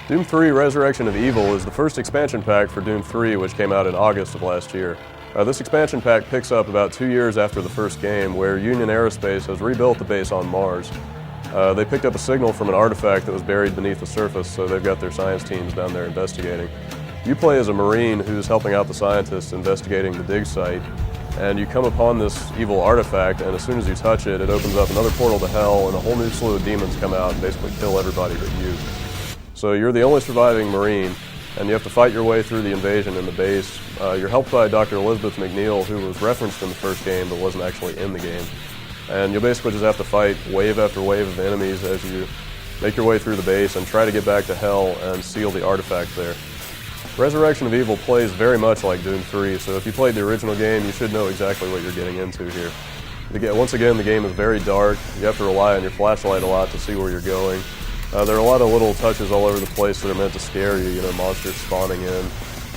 Doom 3 Resurrection of Evil is the first expansion pack for Doom 3, which came out in August of last year. This expansion pack picks up about 2 years after the first game, where Union Aerospace has rebuilt the base on Mars. They picked up a signal from an artifact that was buried beneath the surface, so they've got their science teams down there investigating. You play as a Marine who's helping out the scientists investigating the dig site, and you come upon this evil artifact, and as soon as you touch it, it opens up another portal to hell, and a whole new slew of demons come out and basically kill everybody but you. So you're the only surviving Marine, and you have to fight your way through the invasion in the base. You're helped by Dr. Elizabeth McNeil, who was referenced in the first game but wasn't actually in the game. And you'll basically just have to fight wave after wave of enemies as you make your way through the base and try to get back to hell and seal the artifact there. Resurrection of Evil plays very much like Doom 3, so if you played the original game, you should know exactly what you're getting into here. Once again, the game is very dark. You have to rely on your flashlight a lot to see where you're going. There are a lot of little touches all over the place that are meant to scare you, monsters spawning in.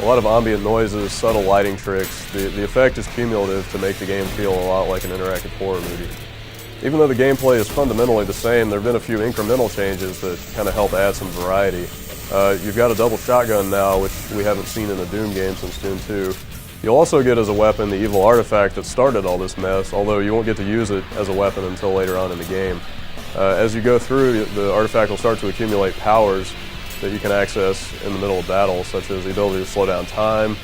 A lot of ambient noises, subtle lighting tricks. The effect is cumulative to make the game feel a lot like an interactive horror movie. Even though the gameplay is fundamentally the same, there have been a few incremental changes that kind of help add some variety. You've got a double shotgun now, which we haven't seen in a Doom game since Doom 2. You'll also get as a weapon the evil artifact that started all this mess, although you won't get to use it as a weapon until later on in the game. As you go through, the artifact will start to accumulate powers that you can access in the middle of battle, such as the ability to slow down time,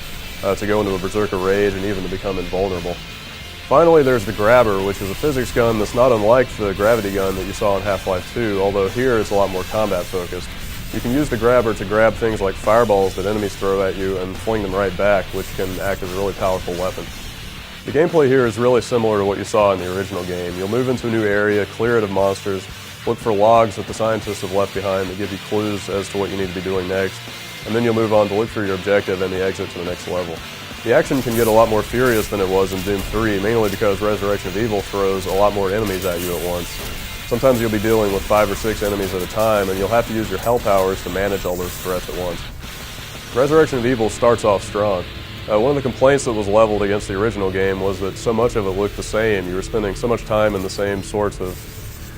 to go into a berserker rage, and even to become invulnerable. Finally, there's the Grabber, which is a physics gun that's not unlike the gravity gun that you saw in Half-Life 2, although here it's a lot more combat focused. You can use the Grabber to grab things like fireballs that enemies throw at you and fling them right back, which can act as a really powerful weapon. The gameplay here is really similar to what you saw in the original game. You'll move into a new area, clear it of monsters, look for logs that the scientists have left behind that give you clues as to what you need to be doing next, and then you'll move on to look for your objective and the exit to the next level. The action can get a lot more furious than it was in Doom 3, mainly because Resurrection of Evil throws a lot more enemies at you at once. Sometimes you'll be dealing with 5 or 6 enemies at a time, and you'll have to use your hell powers to manage all those threats at once. Resurrection of Evil starts off strong. One of the complaints that was leveled against the original game was that so much of it looked the same. You were spending so much time in the same sorts of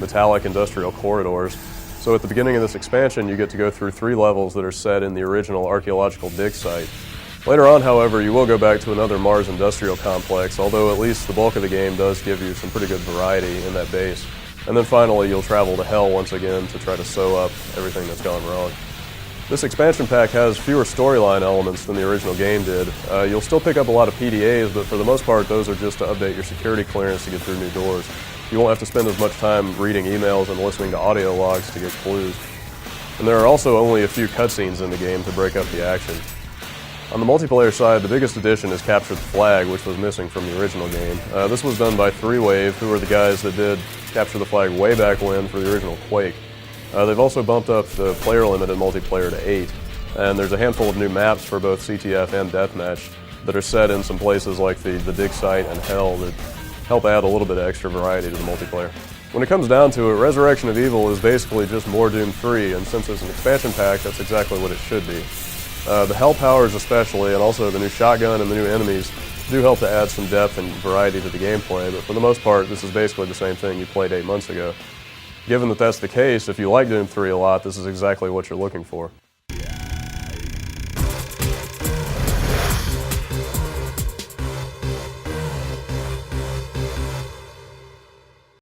metallic industrial corridors. So at the beginning of this expansion, you get to go through 3 levels that are set in the original archaeological dig site. Later on, however, you will go back to another Mars industrial complex, although at least the bulk of the game does give you some pretty good variety in that base. And then finally, you'll travel to hell once again to try to sew up everything that's gone wrong. This expansion pack has fewer storyline elements than the original game did. You'll still pick up a lot of PDAs, but for the most part, those are just to update your security clearance to get through new doors. You won't have to spend as much time reading emails and listening to audio logs to get clues. And there are also only a few cutscenes in the game to break up the action. On the multiplayer side, the biggest addition is Capture the Flag, which was missing from the original game. This was done by 3Wave, who are the guys that did Capture the Flag way back when for the original Quake. They've also bumped up the player limit in multiplayer to 8, and there's a handful of new maps for both CTF and Deathmatch that are set in some places like the dig site and hell that help add a little bit of extra variety to the multiplayer. When it comes down to it, Resurrection of Evil is basically just more Doom 3, and since it's an expansion pack, that's exactly what it should be. The hell powers especially, and also the new shotgun and the new enemies, do help to add some depth and variety to the gameplay, but for the most part, this is basically the same thing you played 8 months ago. Given that that's the case, if you like Doom 3 a lot, this is exactly what you're looking for.